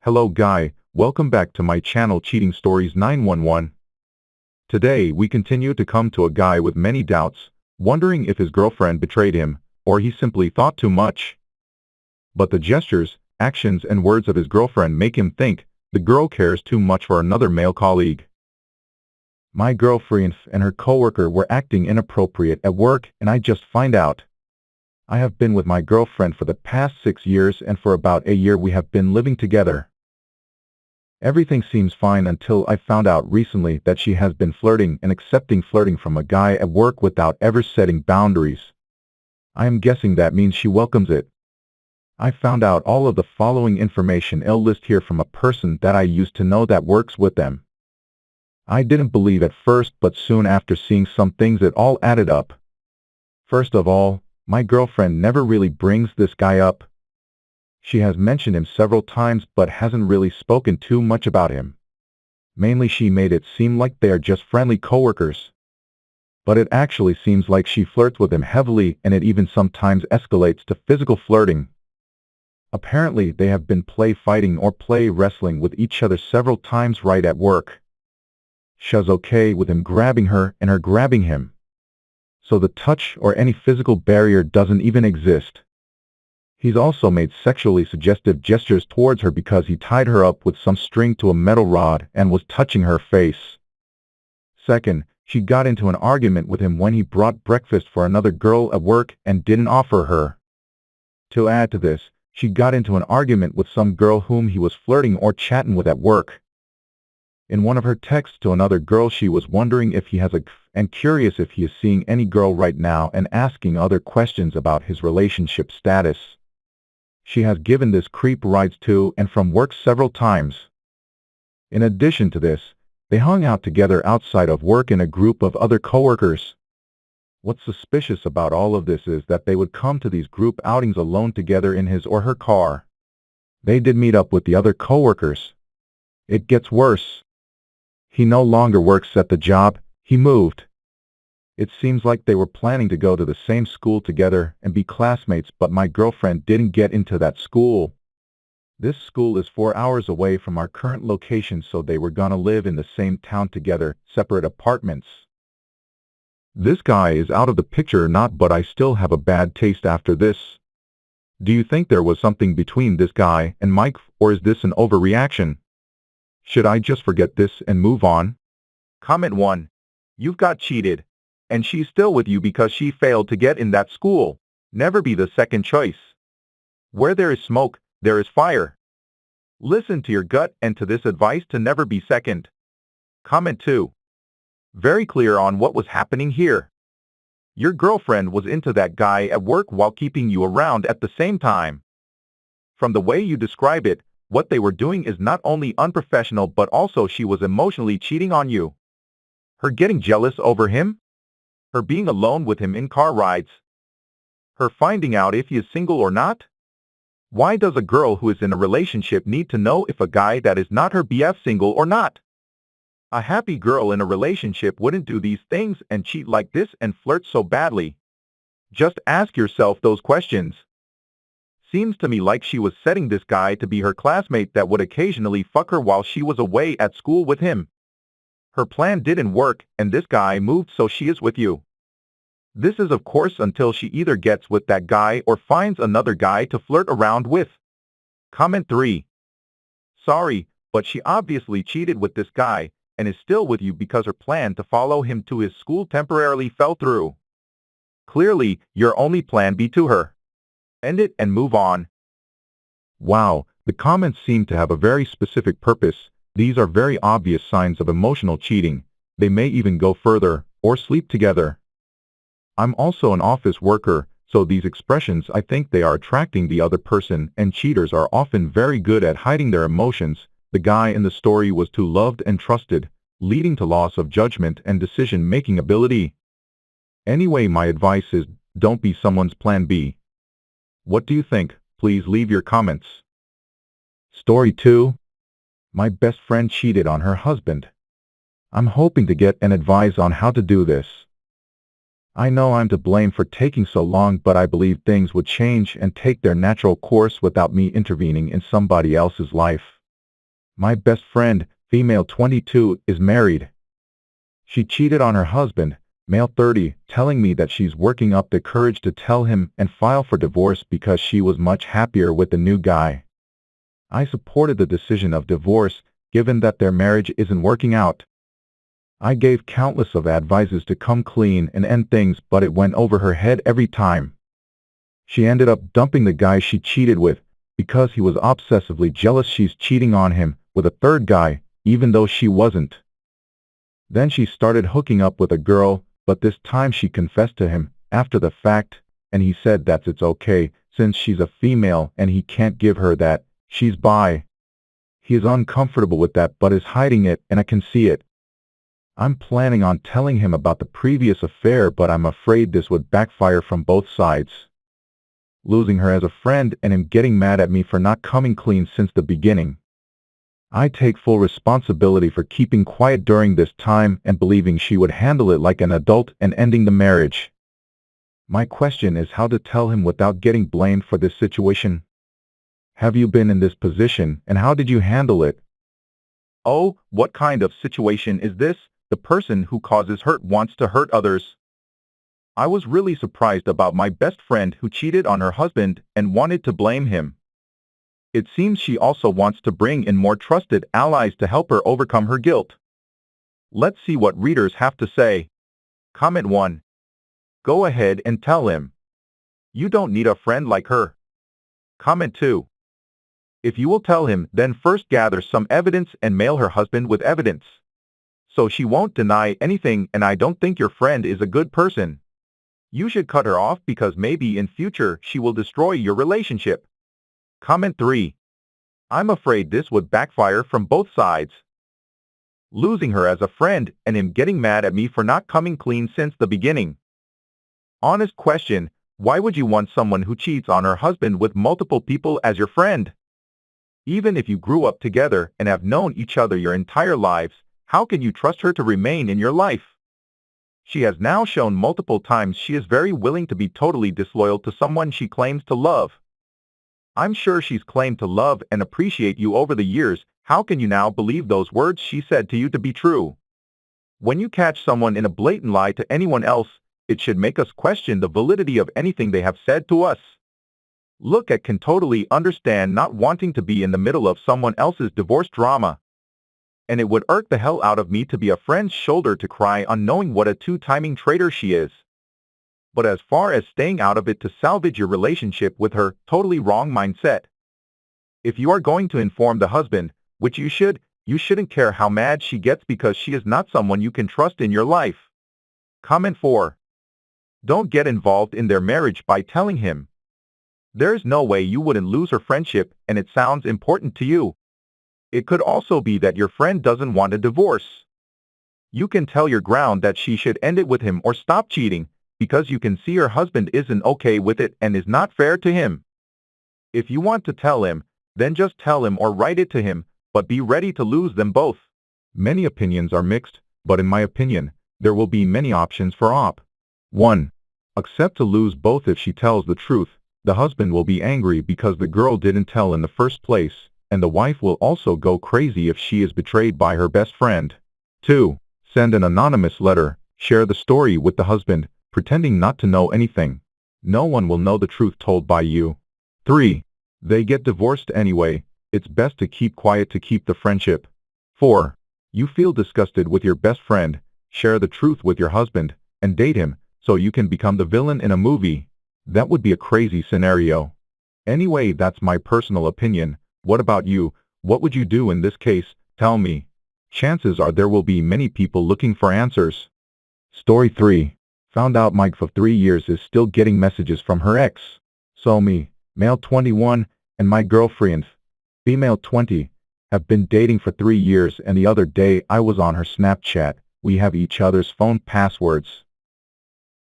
Hello guy, welcome back to my channel Cheating Stories 911. Today we continue to come to a guy with many doubts, wondering if his girlfriend betrayed him, or he simply thought too much. But the gestures, actions and words of his girlfriend make him think the girl cares too much for another male colleague. My girlfriend and her coworker were acting inappropriate at work and I just find out. I have been with my girlfriend for the past 6 years and for about a year we have been living together. Everything seems fine until I found out recently that she has been flirting and accepting flirting from a guy at work without ever setting boundaries. I am guessing that means she welcomes it. I found out all of the following information I'll list here from a person that I used to know that works with them. I didn't believe at first, but soon after seeing some things it all added up. First of all, my girlfriend never really brings this guy up. She has mentioned him several times but hasn't really spoken too much about him. Mainly she made it seem like they are just friendly coworkers. But it actually seems like she flirts with him heavily and it even sometimes escalates to physical flirting. Apparently they have been play fighting or play wrestling with each other several times right at work. She's okay with him grabbing her and her grabbing him. So the touch or any physical barrier doesn't even exist. He's also made sexually suggestive gestures towards her because he tied her up with some string to a metal rod and was touching her face. Second, she got into an argument with him when he brought breakfast for another girl at work and didn't offer her. To add to this, she got into an argument with some girl whom he was flirting or chatting with at work. In one of her texts to another girl she was wondering if he has a and curious if he is seeing any girl right now and asking other questions about his relationship status. She has given this creep rides to and from work several times. In addition to this, they hung out together outside of work in a group of other coworkers. What's suspicious about all of this is that they would come to these group outings alone together in his or her car. They did meet up with the other coworkers. It gets worse. He no longer works at the job, he moved. It seems like they were planning to go to the same school together and be classmates, but my girlfriend didn't get into that school. This school is 4 hours away from our current location, so they were gonna live in the same town together, separate apartments. This guy is out of the picture or not, but I still have a bad taste after this. Do you think there was something between this guy and Mike, or is this an overreaction? Should I just forget this and move on? Comment 1. You've got cheated. And she's still with you because she failed to get in that school. Never be the second choice. Where there is smoke, there is fire. Listen to your gut and to this advice to never be second. Comment 2. Very clear on what was happening here. Your girlfriend was into that guy at work while keeping you around at the same time. From the way you describe it, what they were doing is not only unprofessional but also she was emotionally cheating on you. Her getting jealous over him? Her being alone with him in car rides? Her finding out if he is single or not? Why does a girl who is in a relationship need to know if a guy that is not her BF single or not? A happy girl in a relationship wouldn't do these things and cheat like this and flirt so badly. Just ask yourself those questions. Seems to me like she was setting this guy to be her classmate that would occasionally fuck her while she was away at school with him. Her plan didn't work and this guy moved, so she is with you. This is of course until she either gets with that guy or finds another guy to flirt around with. Comment 3. Sorry, but she obviously cheated with this guy and is still with you because her plan to follow him to his school temporarily fell through. Clearly, you're only plan B to her. End it and move on. Wow, the comments seem to have a very specific purpose. These are very obvious signs of emotional cheating. They may even go further, or sleep together. I'm also an office worker, so these expressions I think they are attracting the other person, and cheaters are often very good at hiding their emotions. The guy in the story was too loved and trusted, leading to loss of judgment and decision-making ability. Anyway, my advice is, don't be someone's plan B. What do you think? Please leave your comments. Story 2. My best friend cheated on her husband. I'm hoping to get an advice on how to do this. I know I'm to blame for taking so long, but I believe things would change and take their natural course without me intervening in somebody else's life. My best friend, female 22, is married. She cheated on her husband, male 30, telling me that she's working up the courage to tell him and file for divorce because she was much happier with the new guy. I supported the decision of divorce, given that their marriage isn't working out. I gave countless of advices to come clean and end things, but it went over her head every time. She ended up dumping the guy she cheated with because he was obsessively jealous she's cheating on him with a third guy, even though she wasn't. Then she started hooking up with a girl, but this time she confessed to him after the fact, and he said that it's okay since she's a female and he can't give her that, she's bi. He is uncomfortable with that but is hiding it, and I can see it. I'm planning on telling him about the previous affair, but I'm afraid this would backfire from both sides. Losing her as a friend and him getting mad at me for not coming clean since the beginning. I take full responsibility for keeping quiet during this time and believing she would handle it like an adult and ending the marriage. My question is how to tell him without getting blamed for this situation. Have you been in this position, and how did you handle it? Oh, what kind of situation is this? The person who causes hurt wants to hurt others. I was really surprised about my best friend who cheated on her husband and wanted to blame him. It seems she also wants to bring in more trusted allies to help her overcome her guilt. Let's see what readers have to say. Comment 1. Go ahead and tell him. You don't need a friend like her. Comment 2. If you will tell him, then first gather some evidence and mail her husband with evidence. So she won't deny anything, and I don't think your friend is a good person. You should cut her off because maybe in future she will destroy your relationship. Comment 3. I'm afraid this would backfire from both sides. Losing her as a friend and him getting mad at me for not coming clean since the beginning. Honest question, why would you want someone who cheats on her husband with multiple people as your friend? Even if you grew up together and have known each other your entire lives, how can you trust her to remain in your life? She has now shown multiple times she is very willing to be totally disloyal to someone she claims to love. I'm sure she's claimed to love and appreciate you over the years. How can you now believe those words she said to you to be true? When you catch someone in a blatant lie to anyone else, it should make us question the validity of anything they have said to us. Look, I can totally understand not wanting to be in the middle of someone else's divorce drama. And it would irk the hell out of me to be a friend's shoulder to cry on knowing what a two-timing traitor she is. But as far as staying out of it to salvage your relationship with her, totally wrong mindset. If you are going to inform the husband, which you shouldn't care how mad she gets because she is not someone you can trust in your life. Comment 4. Don't get involved in their marriage by telling him. There's no way you wouldn't lose her friendship, and it sounds important to you. It could also be that your friend doesn't want a divorce. You can tell your ground that she should end it with him or stop cheating, because you can see her husband isn't okay with it and is not fair to him. If you want to tell him, then just tell him or write it to him, but be ready to lose them both. Many opinions are mixed, but in my opinion, there will be many options for op. 1. Accept to lose both. If she tells the truth, the husband will be angry because the girl didn't tell in the first place, and the wife will also go crazy if she is betrayed by her best friend. 2. Send an anonymous letter. Share the story with the husband, pretending not to know anything. No one will know the truth told by you. 3. They get divorced anyway. It's best to keep quiet to keep the friendship. 4. You feel disgusted with your best friend. Share the truth with your husband and date him so you can become the villain in a movie. That would be a crazy scenario. Anyway, that's my personal opinion. What about you? What would you do in this case? Tell me. Chances are there will be many people looking for answers. Story 3. Found out Mike for 3 years is still getting messages from her ex. So me, male 21, and my girlfriend, female 20, have been dating for 3 years, and the other day I was on her Snapchat. We have each other's phone passwords.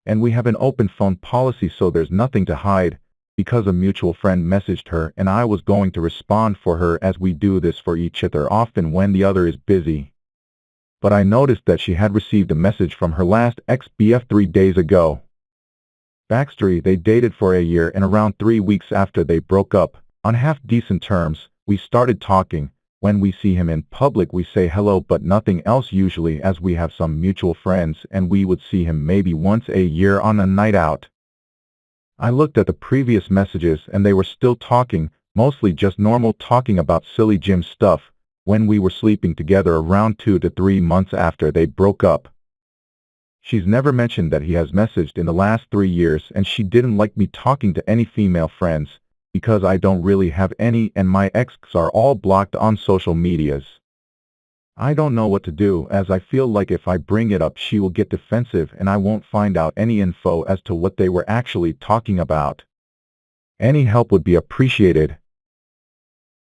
And we have an open phone policy, so there's nothing to hide. Because a mutual friend messaged her and I was going to respond for her, as we do this for each other often when the other is busy. But I noticed that she had received a message from her last ex-BF 3 days ago. Backstory: they dated for a year, and around 3 weeks after they broke up, on half-decent terms, we started talking. When we see him in public, we say hello but nothing else, usually as we have some mutual friends and we would see him maybe once a year on a night out. I looked at the previous messages and they were still talking, mostly just normal talking about silly gym stuff, when we were sleeping together around 2 to 3 months after they broke up. She's never mentioned that he has messaged in the last 3 years, and she didn't like me talking to any female friends, because I don't really have any and my exes are all blocked on social medias. I don't know what to do, as I feel like if I bring it up she will get defensive and I won't find out any info as to what they were actually talking about. Any help would be appreciated.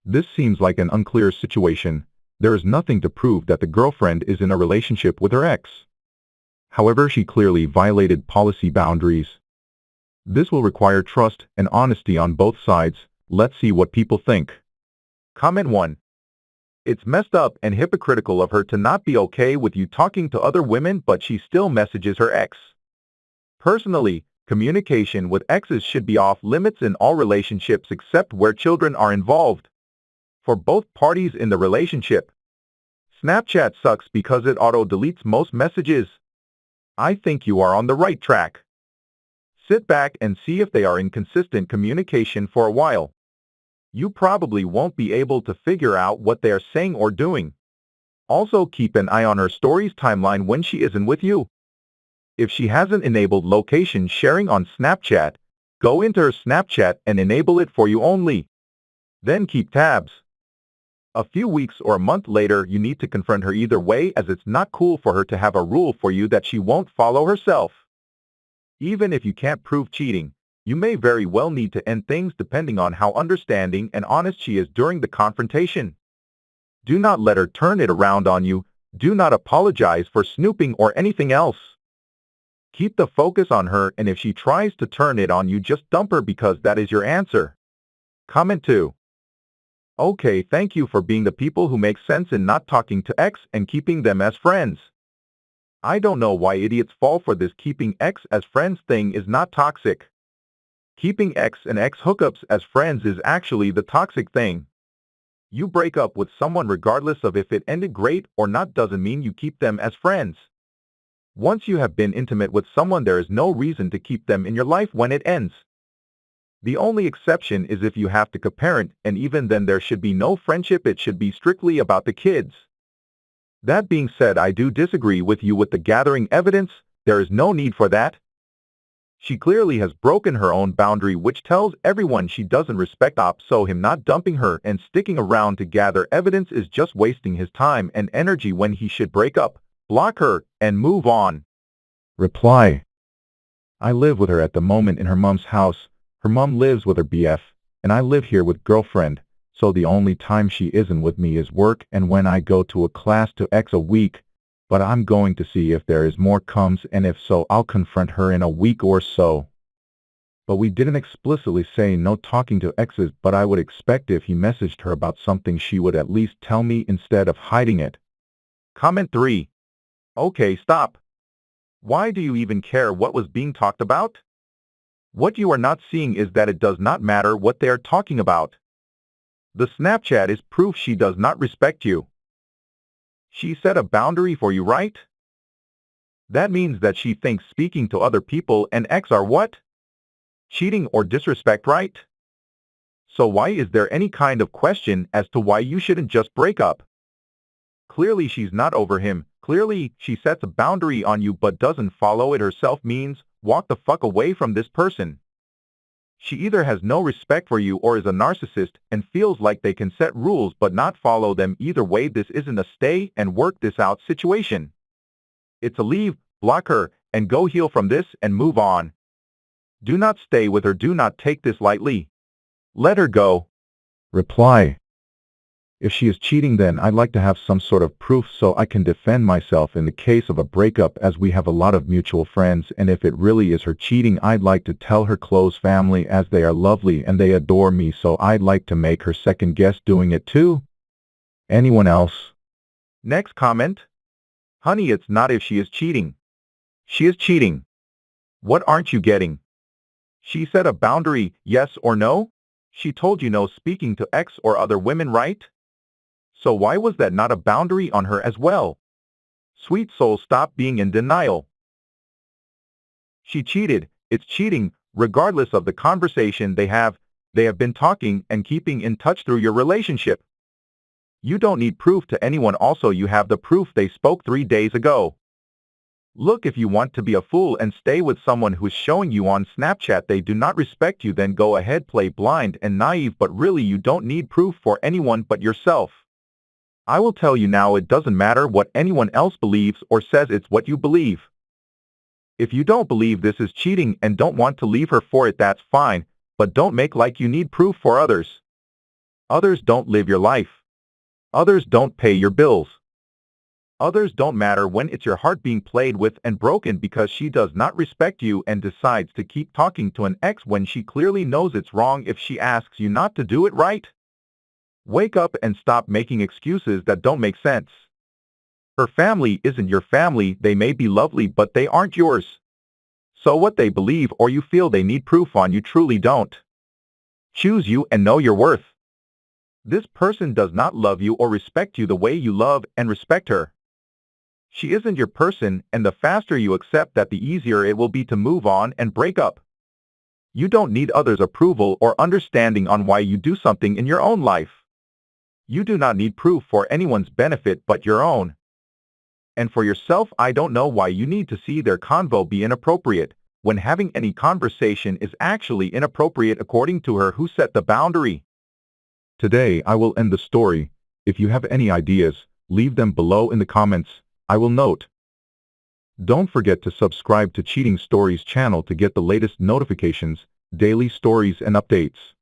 This seems like an unclear situation. There is nothing to prove that the girlfriend is in a relationship with her ex. However, she clearly violated policy boundaries. This will require trust and honesty on both sides. Let's see what people think. Comment 1. It's messed up and hypocritical of her to not be okay with you talking to other women, but she still messages her ex. Personally, communication with exes should be off limits in all relationships except where children are involved. For both parties in the relationship. Snapchat sucks because it auto-deletes most messages. I think you are on the right track. Sit back and see if they are in consistent communication for a while. You probably won't be able to figure out what they are saying or doing. Also keep an eye on her stories timeline when she isn't with you. If she hasn't enabled location sharing on Snapchat, go into her Snapchat and enable it for you only. Then keep tabs. A few weeks or a month later, you need to confront her either way, as it's not cool for her to have a rule for you that she won't follow herself. Even if you can't prove cheating, you may very well need to end things depending on how understanding and honest she is during the confrontation. Do not let her turn it around on you. Do not apologize for snooping or anything else. Keep the focus on her, and if she tries to turn it on you, just dump her because that is your answer. Comment 2. Okay, thank you for being the people who make sense in not talking to ex and keeping them as friends. I don't know why idiots fall for this keeping ex as friends thing. Is not toxic. Keeping ex and ex hookups as friends is actually the toxic thing. You break up with someone regardless of if it ended great or not doesn't mean you keep them as friends. Once you have been intimate with someone, there is no reason to keep them in your life when it ends. The only exception is if you have to co-parent, and even then there should be no friendship. It should be strictly about the kids. That being said, I do disagree with you with the gathering evidence. There is no need for that. She clearly has broken her own boundary, which tells everyone she doesn't respect ops, so him not dumping her and sticking around to gather evidence is just wasting his time and energy when he should break up, block her, and move on. Reply. I live with her at the moment in her mom's house. Her mom lives with her BF, and I live here with girlfriend, so the only time she isn't with me is work and when I go to a class to X a week. But I'm going to see if there is more comes, and if so, I'll confront her in a week or so. But we didn't explicitly say no talking to exes, but I would expect if he messaged her about something she would at least tell me instead of hiding it. Comment 3. Okay, stop. Why do you even care what was being talked about? What you are not seeing is that it does not matter what they are talking about. The Snapchat is proof she does not respect you. She set a boundary for you, right? That means that she thinks speaking to other people and ex are what? Cheating or disrespect, right? So why is there any kind of question as to why you shouldn't just break up? Clearly she's not over him. Clearly she sets a boundary on you but doesn't follow it herself, means walk the fuck away from this person. She either has no respect for you or is a narcissist and feels like they can set rules but not follow them. Either way, this isn't a stay and work this out situation. It's a leave, block her, and go heal from this and move on. Do not stay with her. Do not take this lightly. Let her go. Reply. If she is cheating, then I'd like to have some sort of proof so I can defend myself in the case of a breakup, as we have a lot of mutual friends, and if it really is her cheating, I'd like to tell her close family, as they are lovely and they adore me, so I'd like to make her second guess doing it too. Anyone else? Next comment. Honey, it's not if she is cheating. She is cheating. What aren't you getting? She set a boundary, yes or no? She told you no speaking to ex or other women, right? So why was that not a boundary on her as well? Sweet soul, stop being in denial. She cheated. It's cheating, regardless of the conversation they have. They have been talking and keeping in touch through your relationship. You don't need proof to anyone. Also, you have the proof they spoke 3 days ago. Look, if you want to be a fool and stay with someone who's showing you on Snapchat they do not respect you, then go ahead, play blind and naive, but really you don't need proof for anyone but yourself. I will tell you now, it doesn't matter what anyone else believes or says, it's what you believe. If you don't believe this is cheating and don't want to leave her for it, that's fine, but don't make like you need proof for others. Others don't live your life. Others don't pay your bills. Others don't matter when it's your heart being played with and broken because she does not respect you and decides to keep talking to an ex when she clearly knows it's wrong if she asks you not to do it, right? Wake up and stop making excuses that don't make sense. Her family isn't your family. They may be lovely, but they aren't yours. So what they believe or you feel they need proof on, you truly don't. Choose you and know your worth. This person does not love you or respect you the way you love and respect her. She isn't your person, and the faster you accept that, the easier it will be to move on and break up. You don't need others' approval or understanding on why you do something in your own life. You do not need proof for anyone's benefit but your own. And for yourself, I don't know why you need to see their convo be inappropriate, when having any conversation is actually inappropriate according to her who set the boundary. Today, I will end the story. If you have any ideas, leave them below in the comments. I will note. Don't forget to subscribe to Cheating Stories channel to get the latest notifications, daily stories and updates.